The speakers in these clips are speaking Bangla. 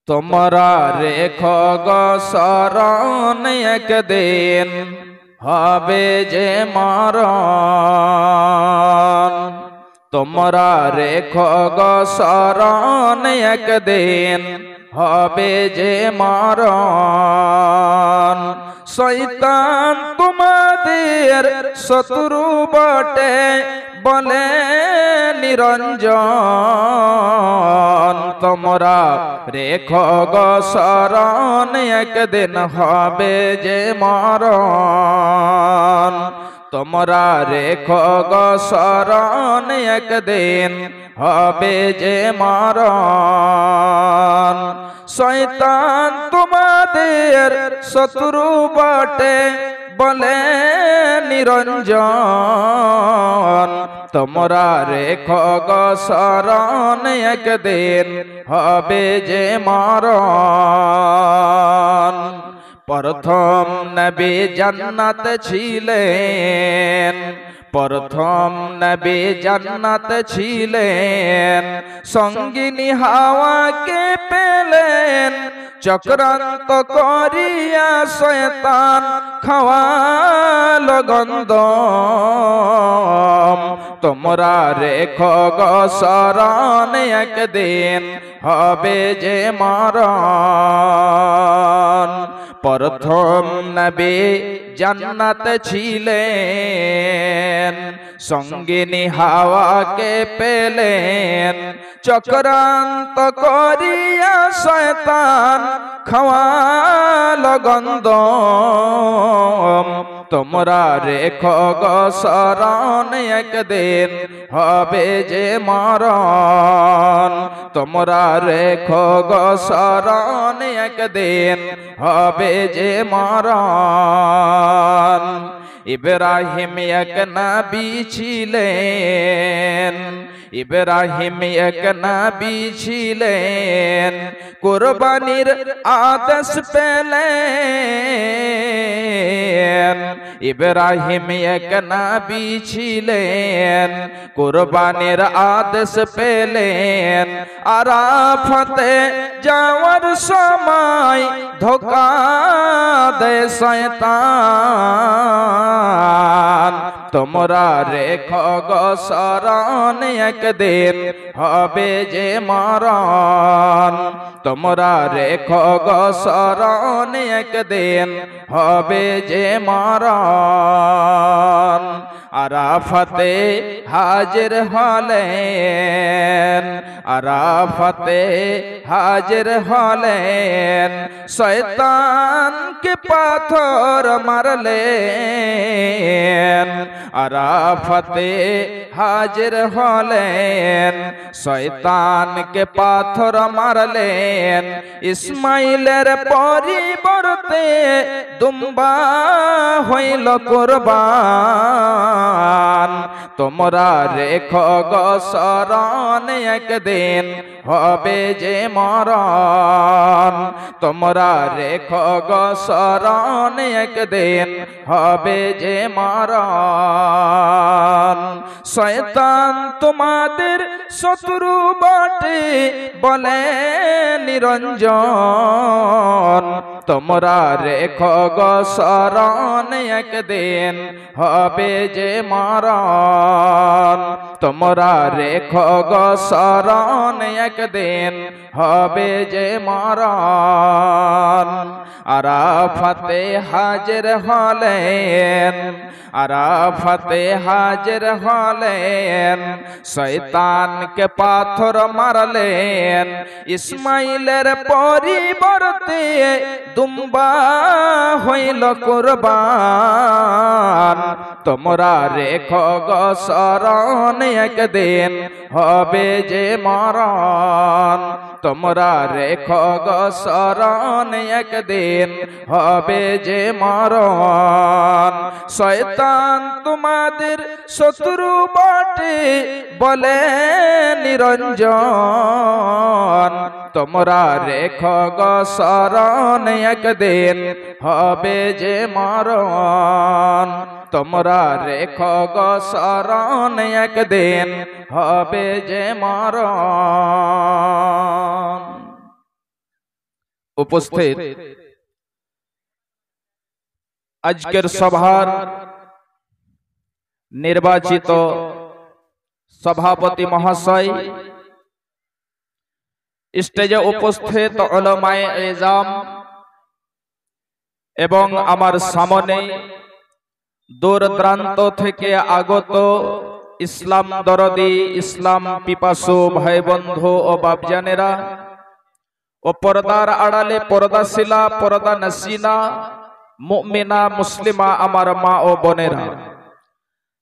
তোমরা রেখো গো শরণ একদিন হবে যে মরণ। তোমরা রেখো গো শরণ একদিন হবে যে মরণ। শয়তান তোমাদের শত্রু বটে বলে নিরঞ্জন। তোমরা রেখো গো শরণ একদিন হবে যে মরণ। তোমরা রেখো গো শরণ একদিন হবে যে মরণ। শয়তান তোমাদের শত্রু বটে বলে নিরঞ্জন। তোমরা রেখো গো শরণ একদিন হবে যে মরণ। প্রথম নবী জান্নাত ছিলেন, প্রথম নবী জান্নাত ছিলেন। সঙ্গিনী হাওয়াকে পেলেন, চক্রান্ত করিয়া শয়তান খাওয়ালো গন্ধম। তোমরা রেখো গো শরণ একদিন হবে যে মরণ। প্রথম নবী জান্নাত ছিলেন, সঙ্গিনী হাওয়াকে পেলেন, চক্রান্ত করিয়া শয়তান খাওয়ালো গন্ধম। তোমরা রেখো গো শরণ একদিন হবে যে মরণ। তোমরা রেখো গো শরণ একদিন হবে যে মরণ। ইব্রাহিম এক নবী ছিলেন, ইব্রাহিম এক নবী ছিলেন। কুরবানির আদেশ পেলেন, ইব্রাহিম এক নবী ছিলেন। কুরবানির আদেশ পেলেন। আরাফাতে যাওয়ার সময় ধোঁকা দেয় শয়তান। তোমরা রেখো গো শরণ একদিন হবে যে মরণ। তোমরা রেখো গো শরণ একদিন হবে যে মরণ। আরাফাতে হাজির হলেন, আরাফাতে হাজির হলেন। শয়তানকে পাথর মারলেন, আরাফাতে হাজির হলেন। শয়তানকে পাথর মারলেন। ইসমাইলের পরিবর্তে দুম্বা হইল কুরবান। তোমরা রেখো গো শরণ একদিন হবে যে মরণ। তোমরা রেখো গো শরণ একদিন হবে যে মরণ। শয়তান তোমাদের শত্রু বটে বলে নিরঞ্জন। তোমরা রেখো গো শরণ একদিন হবে যে মরণ। তোমরা রেখো গো শরণ একদিন হবে যে মরণ। আরাফাতে হাজির হলেন, আরাফাতে হাজির হলেন। শয়তানকে পাথর মারলেন। ইসমাইলের পরিবর্তে দুম্বা হইল কুরবান। তোমরা রেখো গো শরণ একদিন হবে যে মরণ। তোমরা রেখো গো শরণ একদিন হবে যে মরণ। শয়তান তোমাদের শত্রু বটে বলে নিরঞ্জন। তোমরা রেখো গো শরণ একদিন হবে যে মরণ। তোমরা রেখো গো শরণ একদিন হবে যে মরণ। উপস্থিত আজকের সভার নির্বাচিত সভাপতি মহাশয়, স্টেজে উপস্থিত উলামায়ে ইজাম এবং আমার সামনে দূর দূরান্ত থেকে আগত ইসলাম দরদি, ইসলাম পিপাসু ভাই বন্ধু ও বাপজানেরা ও পর্দার আড়ালে পর্দাশীলা পর্দা নসিনা মুমিনা মুসলিমা আমার মা ও বোনেরা,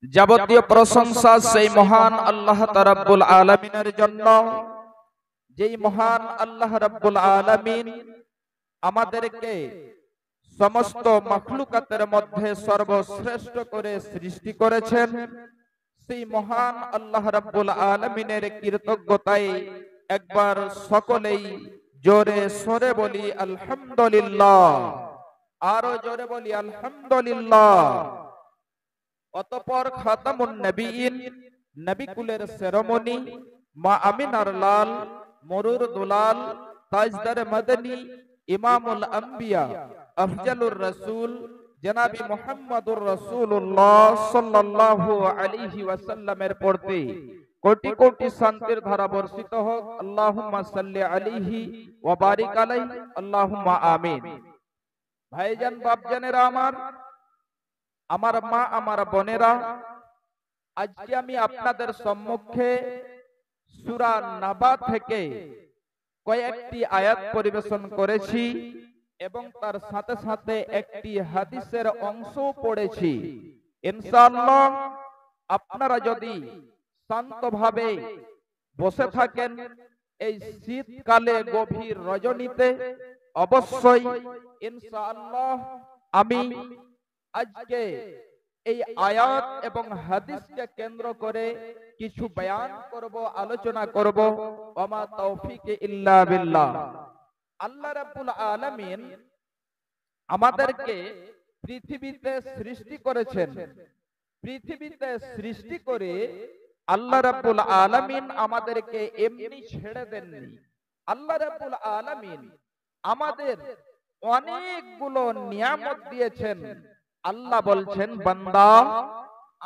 যাবতীয় প্রশংসা সেই মহান আল্লাহ রাব্বুল আলামিনের জন্য, যেই মহান আল্লাহ রাব্বুল আলামিন আমাদেরকে সমস্ত মাখলুকাতের মধ্যে সর্বশ্রেষ্ঠ করে সৃষ্টি করেছেন। সেই মহান আল্লাহ রাব্বুল আলামিনের কৃতজ্ঞতায় একবার সকলেই জোরে সরে বলি আলহামদুলিল্লাহ, আরো জোরে বলি আলহামদুলিল্লাহ। অতঃপর খাতামুন নবীন, নবী কুলের শিরোমণি, মা আমিনার লাল, মরুর দুলাল, তাজদার মদনী, ইমামুল আম্বিয়া, আফজালুর রাসূল জনাবি মুহাম্মদুর রাসূলুল্লাহ সাল্লাল্লাহু আলাইহি ওয়াসাল্লামের পড়তে কোটি কোটি শান্তির ধারা বর্ষিত হোক। আল্লাহুম্মা সাল্লি আলাইহি ওয়া বারিক আলাইহি, আল্লাহুম্মা আমিন। ভাইজান বাপজানেরা আমার মা আমার বোনেরা, আজকে আমি আপনাদের সম্মুখে সূরা নাবা থেকে কয়েকটি আয়াত পরিবেশন করেছি এবং তার সাথে সাথে একটি হাদিসের অংশ পড়েছি। ইনশাআল্লাহ আপনারা যদি শান্তভাবে বসে থাকেন এই শীতকালে গভীর রজনীতে, অবশ্যই ইনশাআল্লাহ আমি আজকে এই আয়াত এবং হাদিসকে কেন্দ্র করে কিছু বয়ান করব, আলোচনা করব। ওমা তৌফিক ইল্লা বিল্লাহ। আল্লাহ রাব্বুল আলামিন আমাদেরকে পৃথিবীতে সৃষ্টি করেছেন। পৃথিবীতে সৃষ্টি করে আল্লাহ রাব্বুল আলামিন আমাদেরকে এমনি ছেড়ে দেননি। আল্লাহ রাব্বুল আলামিন আমাদের অনেকগুলো নিয়ামত দিয়েছেন। আল্লাহ বলছেন, বান্দা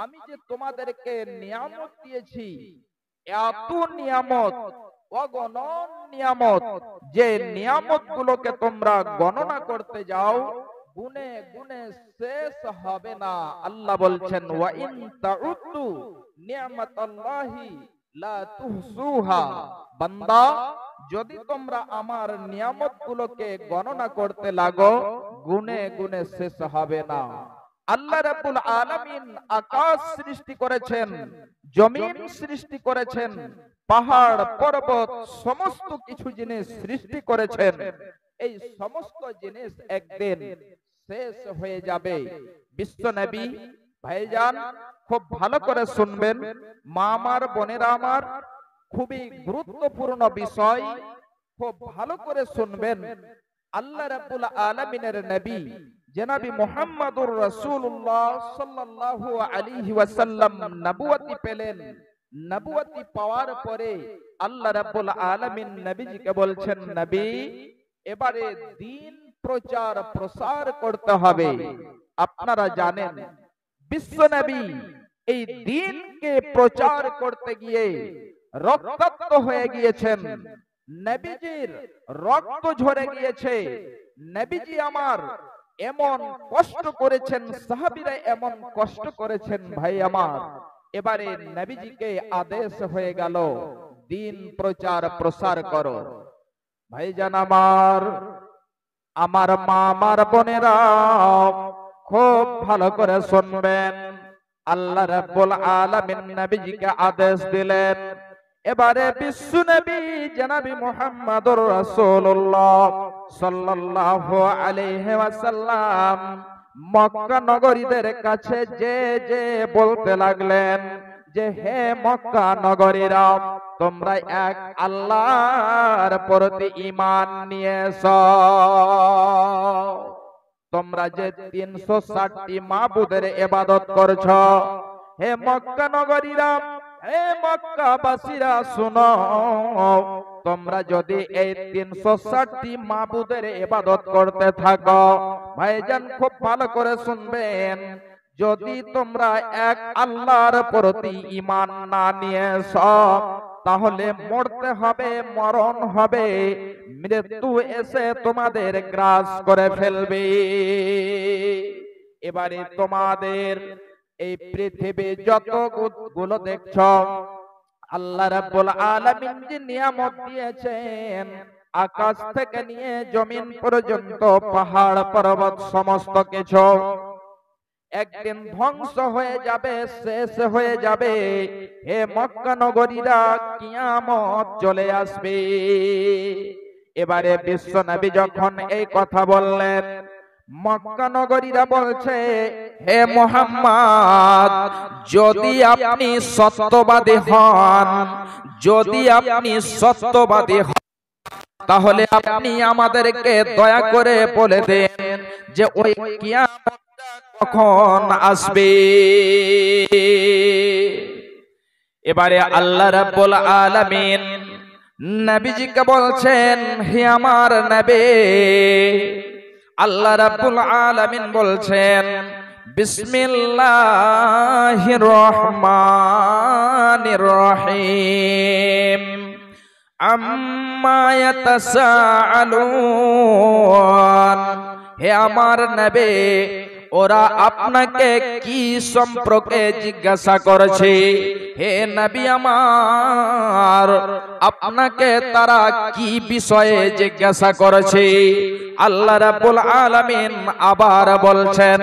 আমি যে তোমাদেরকে নিয়ামত দিয়েছি, এত নিয়ামত, অগণন নিয়ামত, যে নিয়ামত গুলোকে তোমরা গণনা করতে যাও গুনে গুনে শেষ হবে না। আল্লাহ বলছেন, ওয়া ইন তাউদ্দু নি'মাতাল্লাহি লা তুহসুহা। বান্দা যদি তোমরা আমার নিয়ামত গুলোকে গণনা করতে লাগো গুনে গুনে শেষ হবে না। আল্লাহ রাব্বুল আলামিন আকাশ সৃষ্টি করেছেন, জমিন সৃষ্টি করেছেন, পাহাড় পর্বত সমস্ত কিছু জিনিস সৃষ্টি করেছেন। এই সমস্ত জিনিস একদিন শেষ হয়ে যাবে। বিশ্ব নবী ভাইজান খুব ভালো করে শুনবেন, মা আমার বোনেরা আমার, খুবই গুরুত্বপূর্ণ বিষয়, খুব ভালো করে শুনবেন। আল্লাহ রাব্বুল আলামিনের নবী জনাবি মুহাম্মদুর রাসূলুল্লাহ সাল্লাল্লাহু আলাইহি ওয়াসাল্লাম নবুয়তি পেলেন। নবুয়তি পাওয়ার পরে আল্লাহ রাব্বুল আলামিন নবীজিকে বলছেন, নবী এবারে দ্বীন প্রচার প্রসার করতে হবে। আপনারা জানেন বিশ্ব নবী এই দ্বীনকে প্রচার করতে গিয়ে রক্তাক্ত হয়ে গিয়েছেন। নবীজির রক্ত ঝরে গিয়েছে। নবীজি আমার এমন কষ্ট করেছেন, সাহাবীরা এমন কষ্ট করেছেন ভাই আমার। এবারে নবীজিকে আদেশ হয়ে গেল, দ্বীন প্রচার প্রসার করো। ভাইজান আমার মা আমার বোনেরা খুব ভালো করে শুনবেন। আল্লাহ রাব্বুল আলামিন নবীজিকে আদেশ দিলেন। এবারে বিশ্ব নবী জনাবি মুহাম্মদুর রাসূলুল্লাহ সাল্লাল্লাহু আলাইহি ওয়াসাল্লাম মক্কা নগরীদের কাছে যে যে বলতে লাগলেন যে, হে মক্কা নগরীরা, তোমরা এক আল্লাহর প্রতি ঈমান নিয়ে এসো। তোমরা যে 360টি মাবুদের ইবাদত করছো, হে মক্কা নগরীরা, হে মক্কাবাসীরা শুনো, তোমরা যদি এই 360টি মাবুদের ইবাদত করতে থাকো, ভাইজান খুব ভালো করে শুনবেন, যদি তোমরা এক আল্লাহর প্রতি ঈমান না নিয়েছ, তাহলে মরতে হবে, মরণ হবে, মৃত্যু এসে তোমাদের গ্রাস করে ফেলবে। এবারে তোমাদের এই পৃথিবী যতগুলো দেখছো, আল্লাহ রাব্বুল আলামিন যে নিয়ামত দিয়েছেন, আকাশ থেকে নিয়ে জমিন পর্যন্ত পাহাড় পর্বত সমস্ত কিছু একদিন ধ্বংস হয়ে যাবে, শেষ হয়ে যাবে। হে মক্কা নগরীরা, কিয়ামত চলে আসবে। এবারে বিশ্ব নবী যখন এই কথা বললেন, মক্কা নগরীরা বলছে, হে মুহাম্মদ, যদি আপনি সত্যবাদী হন, যদি আপনি সত্যবাদী হন, তাহলে আপনি আমাদেরকে দয়া করে বলে দেন যে ওই কিয়ামতটা কখন আসবে। এবারে আল্লাহ রাব্বুল আলামিন নবীজিকে বলছেন, হে আমার নবী, আল্লাহ রাব্বুল আলামিন বলছেন, বিসমিল্লাহির রহমানির রহিম, আম্মা ইয়াতাসাআলুন। হে আমার নবী, ওরা আপনাকে কি সম্পর্কে জিজ্ঞাসা করেছে? হে নবী আমার, আপনাকে তারা কি বিষয়ে জিজ্ঞাসা করেছে? আল্লাহ রাব্বুল আলামিন আবার বলছেন,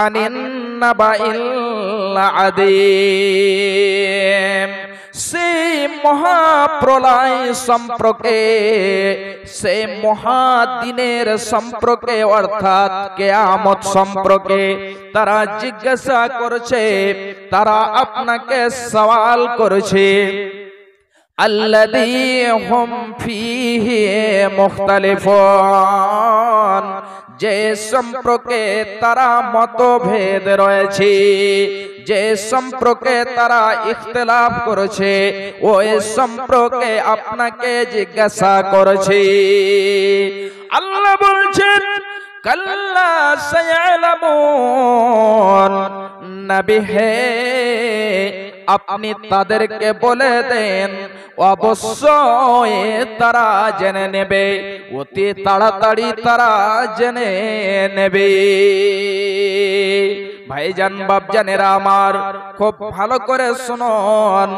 আনিন নাবাইল আযীম, সেই মহাপ্রলয় সম্পর্কে, সেই মহাদিনের সম্পর্কে, অর্থাৎ কিয়ামত সম্পর্কে তারা জিজ্ঞাসা করছে, তারা আপনাকে সওয়াল করছে। আল্লাযী হুম ফীহি মুখতালিফুন, যে সম্পর্কে তারা মতভেদ রয়েছে, যে সম্পর্কে তারা ইখতিলাফ করেছে, ওই সম্পর্কে আপনাকে জিজ্ঞাসা করেছে। আল্লাহ বলছেন, কাল্লা সায়ালামুন, নবী হে, আপনি তাদেরকে বলে দেন, অবশ্যই তারা জেনে নেবে, অতি তাড়াতাড়ি তারা জেনে নেবে। ভাইজান বাপজানেরা আমার, খুব ভালো করে শুনুন।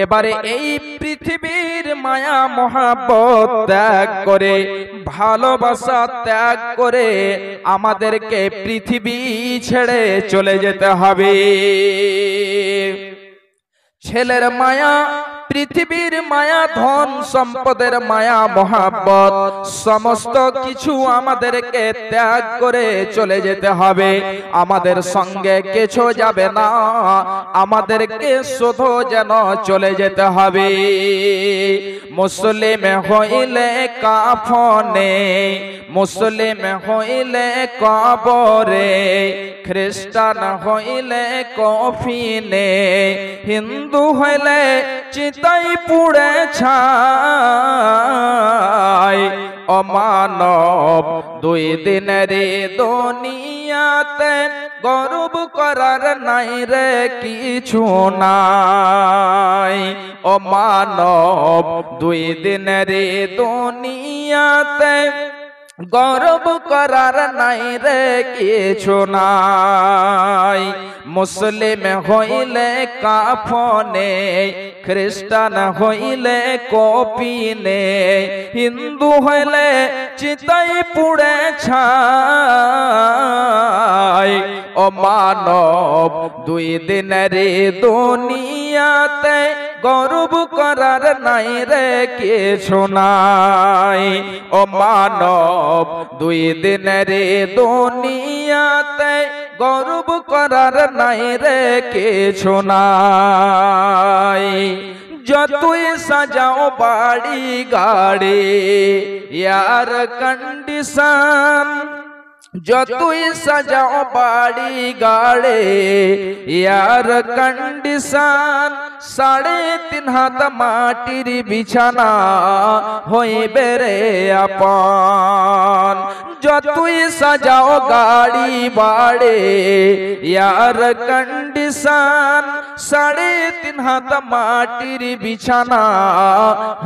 এবারে এই পৃথিবীর মায়া মহাব্বত ত্যাগ করে, ভালোবাসা ত্যাগ করে আমাদেরকে পৃথিবী ছেড়ে চলে যেতে হবে। ছেলের মায়া, পৃথিবীর মায়া, ধন সম্পদের মায়া মহাব্বত, সমস্ত কিছু আমাদেরকে ত্যাগ করে চলে যেতে হবে। আমাদের সঙ্গে কিছু যাবে না, আমাদেরকে শুধু যেন চলে যেতে হবে। মুসলিম হইলে কাফনে, মুসলিম হইলে কবরে, খ্রিস্টান হইলে কফিনে, হিন্দু হইলে চিতাই পুড়ে ছাই। অমানব দুই দিনের দুনিয়াতে গর্ব করার নাই রে কিছু নাই। অমানব দুই দিনের দুনিয়াতে গর্ব করার নাই রে কিছু নাই। মুসলিম হইলে কাফনে, খ্রিস্টান হইলে কপিনে, হিন্দু হইলে চিতাই পুড়ে ছাই। ও মানব দুই দিনের দুনিয়াতে গর্ব করার নাই রে কিছু নাই। ও মানব দুই দিনের দুনিয়াতে গর্ব করার নাই রে কিছু নাই। যতই সাজাও বাড়ি গাড়ি, এয়ার কন্ডিশন, যতই সাজাও বাড়ি গাড়ে এয়ার কন্ডিশন 3.5 হাত মাটির বিছানা হইবে রে আপন। যতই সাজাও গাড়ি বাড়ে এয়ার কন্ডিশন 3.5 হাত মাটির বিছানা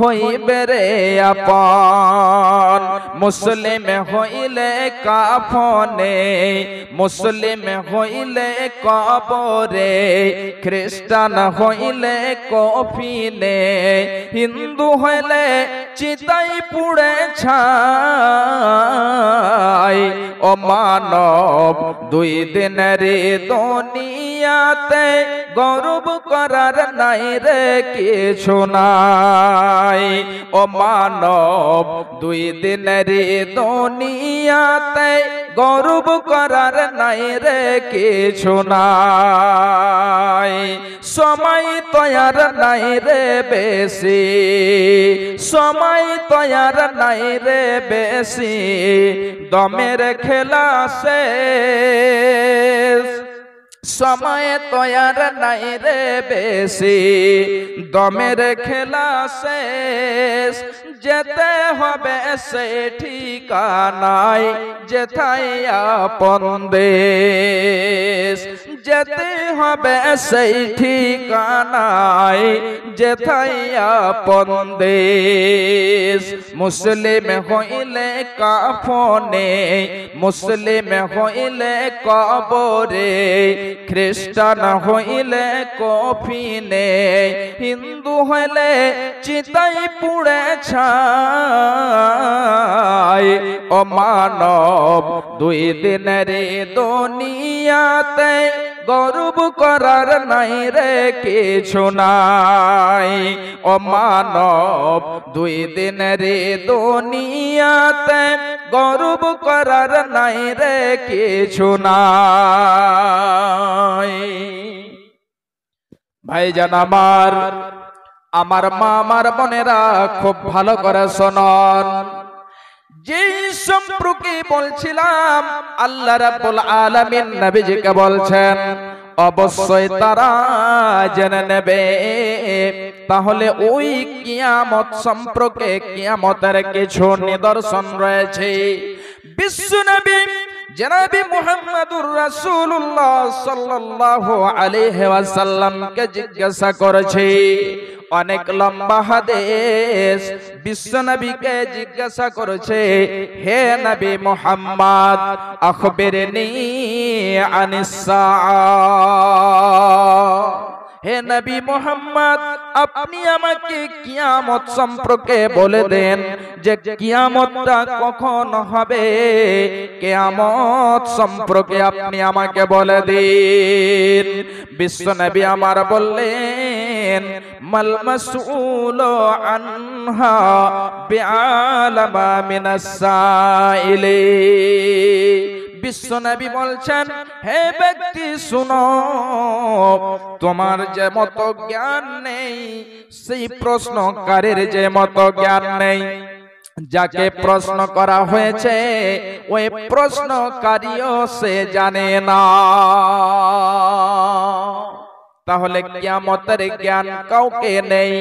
হইবে রে আপন। মুসলিম হইলে কাফনে, মুসলিম হইলে কবরে, খ্রিস্টান হইলে কফিনে, হিন্দু হইলে চিতাই পুড়ে ছাই। ও মানব 2 দিনের দুনিয়াতে গর্ব করার নাই রে কিছু নাই। ও মানব 2 দিনের দুনিয়াতে গর্ব করার নাই রে কিছু নাই। সময় তৈয়ার নাই রে বেশি, সময় তৈয়ার নাই রে বেশি, দমের খেলা শেষ। সময় তৈয়ার নাই রে বেশি, দমের খেলা শেষ। যেতে হবে সে ঠিকানায় যেথায় আপন দেশ, যেতে হবে সেই ঠিকানায় যেথায় আপন দেশ। মুসলিম হইলে কাফনে, মুসলিম হইলে কবরে, খ্রিস্টান হইলে কফিনে, হিন্দু হইলে চিতাই পুড়ে ছাই। ও মানব 2 দিনের দুনিয়াতে গর্ব করার নাই রে কিছু নাই। ও মানব 2 দিনের দুনিয়াতে গর্ব করার নাই রে কিছু নাই। ভাইজান আমার, আমার মা আমার বোনেরা খুব ভালো করে শুনুন। যেই সম্পর্কে বলছিলাম আল্লাহ রাব্বুল আলামিন নবীজিকে বলছেন অবশ্যই তারা জেনে নেবে। তাহলে ওই কিয়ামত সম্পর্কে কিয়ামতের কিছু নিদর্শন রয়েছে। বিশ্বনবী জনাবে মুহাম্মদুর রাসূলুল্লাহ সাল্লাল্লাহু আলাইহি ওয়াসাল্লামকে জিজ্ঞাসা করেছে। অনেক লম্বা হাদিস বিশ্বনবীকে জিজ্ঞাসা করেছে, হে নবী মুহাম্মদ আখবিরনি আনিস সাআহ। হে নবী মুহাম্মদ আপনি আমাকে কিয়ামত সম্পর্কে বলে দেন যে কিয়ামতটা কখন হবে। কিয়ামত সম্পর্কে আপনি আমাকে বলে দিন। বিশ্বনবী আমার বললেন মাল মাসউলু আনহা বিআলামা মিনাস সাইলি। বিশ্বনবী বলছেন, হে ব্যক্তি শুনো, তোমার যে মতো জ্ঞান নেই সেই প্রশ্নকারীর যে মতো জ্ঞান নেই। যাকে প্রশ্ন করা হয়েছে ওই প্রশ্নকারীও সে জানে না। তাহলে কিয়ামতের জ্ঞান কাউকে নেই।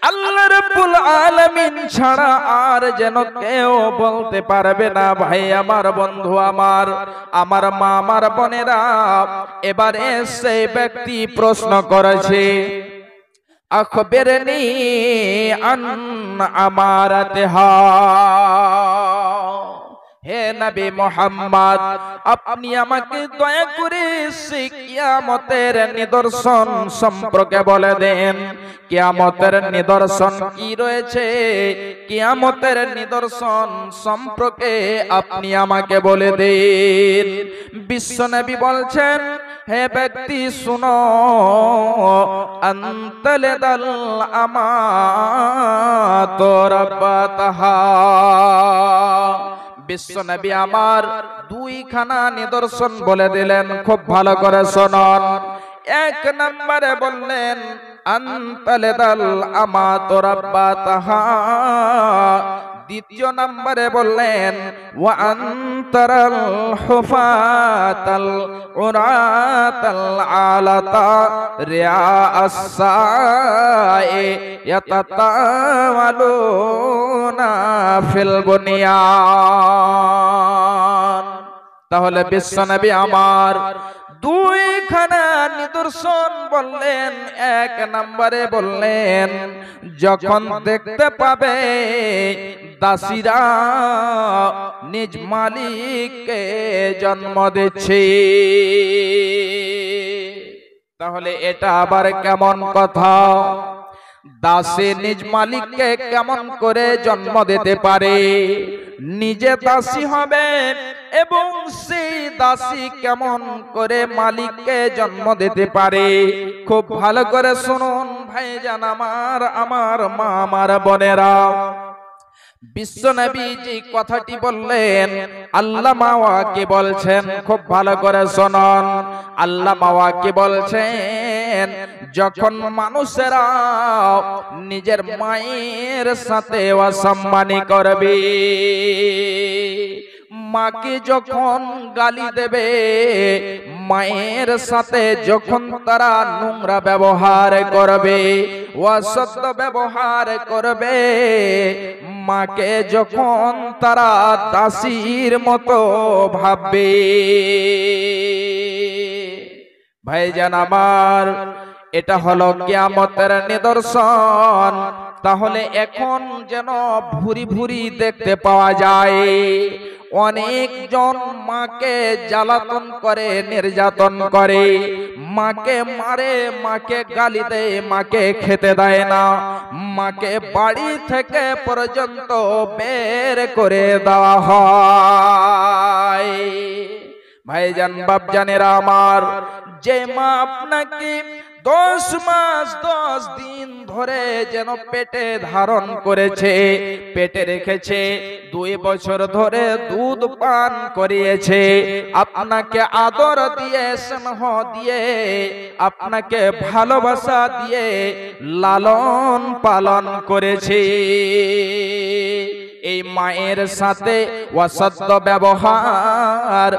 আল্লাহ রাব্বুল আলামিন ছাড়া আর যেন কেউ বলতে পারবে না। ভাই আমার, বন্ধু আমার, আমার মা আমার বোনেরা, এবারে সেই ব্যক্তি প্রশ্ন করেছে আখবিরনি আন আমারাতিহা। হে নবী মুহাম্মদ আপনি আমাকে দয়া করে সেই কিয়ামতের নিদর্শন সম্পর্কে বলে দেন। কিয়ামতের নিদর্শন কি রয়েছে? কিয়ামতের নিদর্শন সম্পর্কে আপনি আমাকে বলে দিন। বিশ্বনবী বলছেন, হে ব্যক্তি শুনো, আনতালাদাল আমাতু রাব্বাতাহা। বিশ্বনবী আমার 2খানা নিদর্শন বলে দিলেন, খুব ভালো করে শুনুন। 1 নম্বরে বললেন আনতালাদাল আমাতু রাব্বাতাহা। দ্বিতীয় নম্বরে বললেন ওয়া আনতারাল হুফাতাল উরাতাল আলাতা রিয়া আস-সা'i ইয়াতাতাওয়ালুনা ফিল বুনিয়ান। তাহলে বিশ্বনবী আমার দুইখানা নিদর্শন বললেন। এক নম্বরে বললেন যখন দেখতে পাবে দাসীরা নিজ মালিককে জন্ম দিচ্ছে, তাহলে এটা আবার কেমন কথা? দাসী নিজ মালিককে কেমন করে জন্ম দিতে পারে? নিজে দাসী হবে এবং সেই দাসী কেমন করে মালিককে জন্ম দিতে পারে? খুব ভালো করে শুনুন ভাইজান আমার মা আমার বোনেরা, বিশ্বনবী যে কথাটি বললেন আল্লামা ওয়াকি বলছেন, খুব ভালো করে শুনুন। আল্লামা ওয়াকি বলছেন যখন মানুষেরা নিজের মায়ের সাথে অসম্মানী করবে, মাকে যখন গালি দেবে, মায়ের সাথে যখন তারা নোংরা ব্যবহার করবে, অসৎ ব্যবহার করবে, মাকে যখন তারা দাসীর মতো ভাববে, ভাইজান আমার এটা হলো কিয়ামতের নিদর্শন। তাহলে এখন যেন ভুরি ভুরি দেখতে পাওয়া যায় অনেকজন মাকে জ্বালাতন করে, নির্যাতন করে, মাকে মারে, মাকে গালি দেয়, মাকে খেতে দেয় না, মাকে বাড়ি থেকে পর্যন্ত বের করে দেওয়া হয়। ভাইজান বাপজানেরা আমার, যে মা আপনাকে 10 মাস 10 দিন ধরে যেন পেটে ধারণ করেছে, পেটে রেখেছে, 2 বছর ধরে দুধ পান করিয়েছে, আপনাকে আদর দিয়ে, স্নেহ দিয়ে, আপনাকে ভালোবাসা দিয়ে লালন পালন করেছে, এই মায়ের সাথে অসৎ ব্যবহার,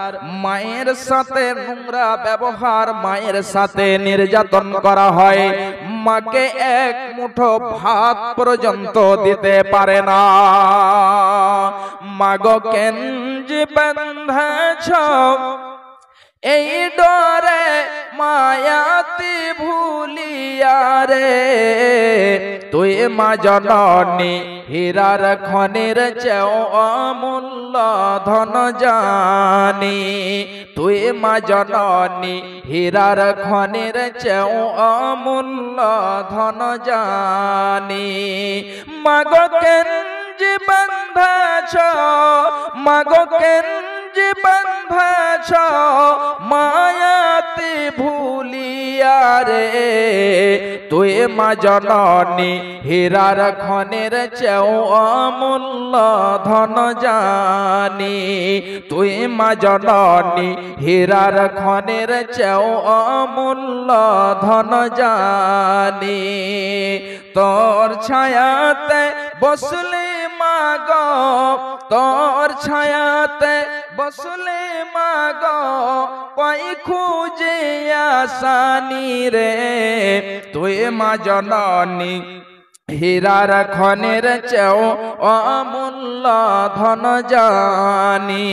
মায়ের সাথে নোংরা ব্যবহার, মায়ের সাথে নির্যাতন করা হয়, মাকে এক মুঠো ভাত পর্যন্ত দিতে পারে না। মাগো কেন যে বাঁধেছ এই ডরে মায়াতি ভুলিয়া রে, তুই মা জননী হীরার খনির চেয়েও অমূল্য ধন জানি, তুই মা জননী হীরার খনির চেয়েও অমূল্য ধন জানি। মাগো কেন যে বাঁধেছ, মাগো কেন যে বাঁধেছ মায়াতে ভুলিয়া রে, তুই মা জননী হীরার খনির চেয়েও অমূল্য ধন জানি, তুই মা জননী হীরার খনির চেয়েও অমূল্য ধন জানি। তোর ছায়াতে বসলে মাগো, তোর ছায়াতে বসলে মাগো, পাই খুঁজে আসানি রে, তুই মা জননী হীরার খনির চেয়েও অমূল্য ধন জানি,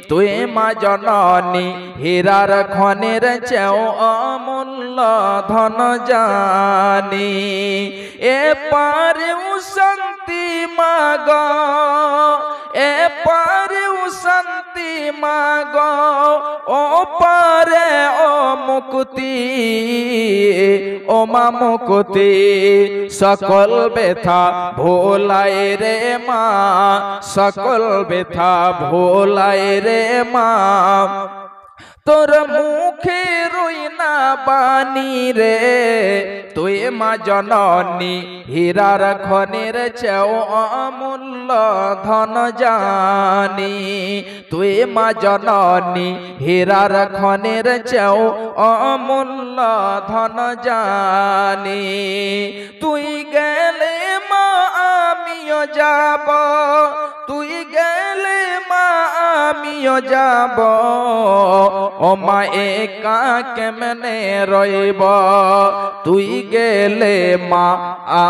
তুই মা জননী হীরার খনির চেয়েও অমূল্য ধন জানি। এ পারেও শান্তি মাগো, এ পারেও শান্তি মাগো, ও পারে ও মুক্তি, ও মা মুক্তি, সকল ব্যথা ভোলায় রে মা, সকল ব্যথা ভোলায় রে মা, তোর মুখে রই না বাণী রে, তুই মা জননী হীরার খনির চেয়েও অমূল্য ধন জানি, তুই মা জননী হীরার খনির চেয়েও অমূল্য ধন জানি। তুই গেলে মা আমি আমিও যাব, তুই গেলে মা আমিও যাব, ও মা একা কেমনে রইব, তুই গেলে মা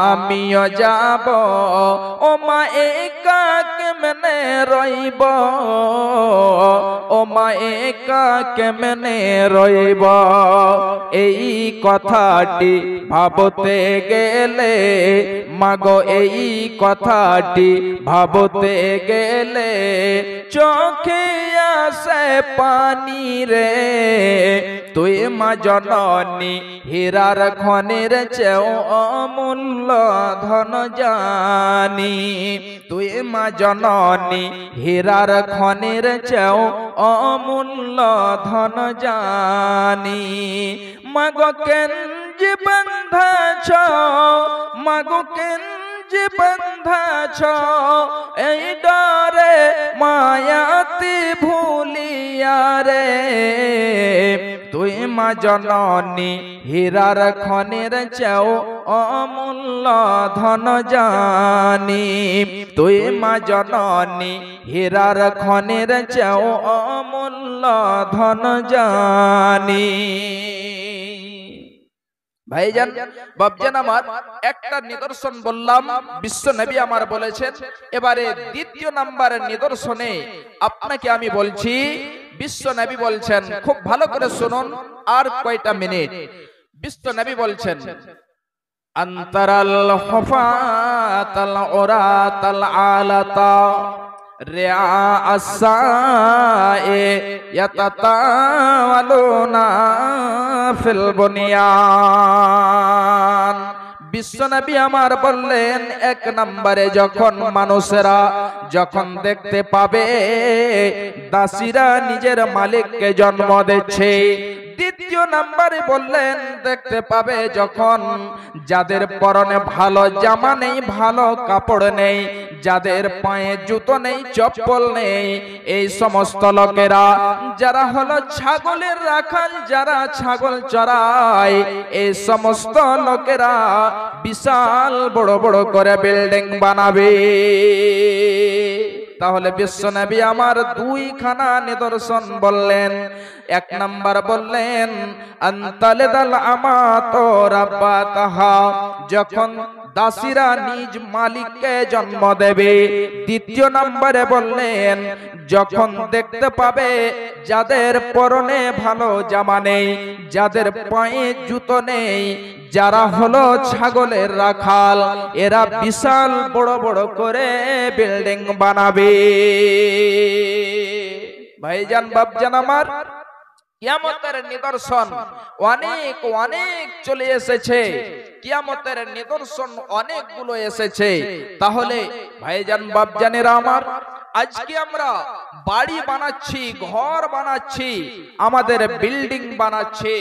আমিও যাব, ও মা একা কেমনে রইব, ও মা একা কেমনে রইব। এই কথাটি ভাবতে গেলে মাগো, এই কথাটি ভাবতে গেলে চোখে আসে পানি রে, তুই মা জননী হীরার খনির চেয়েও অমূল্য ধন জানি, তুই মা জননী হীরার খনির চেয়েও অমূল্য ধন জানি। মাগো কেন যে বন্ধাছ, মাগো কেন যে বন্ধাছ, এই ডরে মায়াতি ভুলিয়া রে, তুই মা জননী হীরার খনির চেয়েও অমূল্য ধন জানি, তুই মা জননী হীরার খনির চেয়েও অমূল্য ধন জানি। ভাইজান বাপজান আমার, একটা নিদর্শন বললাম, বিশ্ব নবী আমার বলেছেন। এবারে দ্বিতীয় নাম্বারের নিদর্শনে আপনাকে আমি বলছি, বিশ্ব নবী বলছেন, খুব ভালো করে শুনুন, আর কয়টা মিনিট। বিশ্ব নবী বলছেন, আন্তরাল হুফাতাল উরাতাল আলাতা রিআ আসায়ে ইয়াতাতাওয়ালুনা ফিল বুনিয়ান। বিশ্বনবী আমার বললেন, এক নম্বরে যখন মানুষেরা যখন দেখতে পাবে দাসীরা নিজের মালিককে জন্ম দিচ্ছে, দ্বিতীয় নম্বরে বললেন দেখতে পাবে যখন যাদের পরনে ভালো জামা নেই, ভালো কাপড় নেই, যাদের পায়ে জুতো নেই, চপ্পল নেই, এই সমস্ত লোকেরা যারা হলো ছাগলের রাখাল, যারা ছাগল চড়ায়, এই সমস্ত লোকেরা বিশাল বড় বড় করে বিল্ডিং বানাবে। তাহলে বিশ্বনবী আমার দুইখানা নিদর্শন বললেন। এক নাম্বার বললেন আনতালেদাল আমাতু রাব্বাতাহা, যখন দাসীরা নিজ মালিককে জন্ম দেবে। দ্বিতীয় নম্বরে বললেন যখন দেখতে পাবে যাদের পরনে ভালো জামা নেই, যাদের পায়ে জুতো নেই, যারা হলো ছাগলের রাখাল, এরা বিশাল বড় বড় করে বিল্ডিং বানাবে। ভাইজান বাপজান আমার, কিয়ামতের নিদর্শন অনেক অনেক চলে এসেছে, কিয়ামতের নিদর্শন অনেকগুলো এসেছে। তাহলে ভাইজান বাপজানেরা আমার, আজকে আমরা বাড়ি বানাচ্ছি, ঘর বানাচ্ছি, আমাদের বিল্ডিং বানাচ্ছি,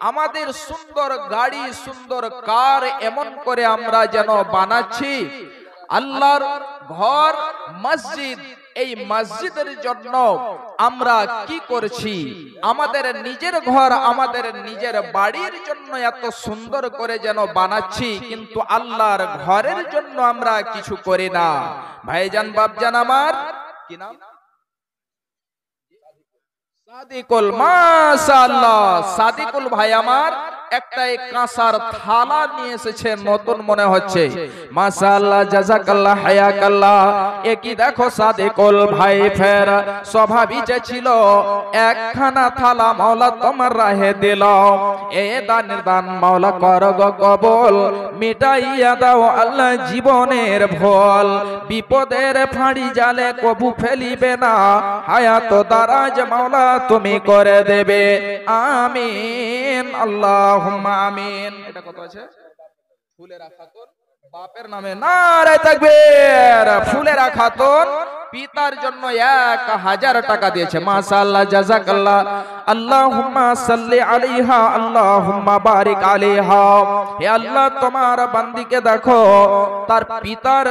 আমাদের সুন্দর গাড়ি, সুন্দর কার এমন করে আমরা যেন বানাচ্ছি। আল্লাহর ঘর মসজিদ, এই মসজিদের জন্য আমরা কি করছি? আমাদের নিজের ঘর, আমাদের নিজের বাড়ির জন্য এত সুন্দর করে যেন বানাচ্ছি, কিন্তু আল্লাহর ঘরের জন্য আমরা কিছু করি না। ভাইজান বাপজান আমার, কি নাম? সাদিকুল, মাশাআল্লাহ, সাদিকুল ভাই আমার একটা কাঁসার থালা নিয়ে এসেছে, নতুন মনে হচ্ছে। মাশাআল্লাহ, জাযাকাল্লাহ, হায়াকাল্লাহ। একই দেখো সাদিকুল ভাই ফের স্বভাবই যে ছিল একখানা থালা মাওলা তোমার রাহে দিল। এ দানের দান মাওলা কর গো কবুল, মিটাইয়া দাও আল্লাহ জীবনের ভুল, বিপদের ফাঁড়ি জালে কবু ফেলিবে না, হায়াত দারাজ মাওলা তুমি করে দেবে, আমিন আল্লাহুম্মা আমিন। এটা কত আছে? ফুলেরা খাতুন বাপের নামে নারে তাকবীর। ফুলেরা খাতুন পিতার জন্য 1000 টাকা দিয়েছে। মাশাআল্লাহ, জাযাকাল্লাহ, আল্লাহুম্মা সাল্লি আলাইহা, আল্লাহুম্মা বারিক আলাইহা। হে আল্লাহ, তোমার বান্দিকে দেখো তার পিতার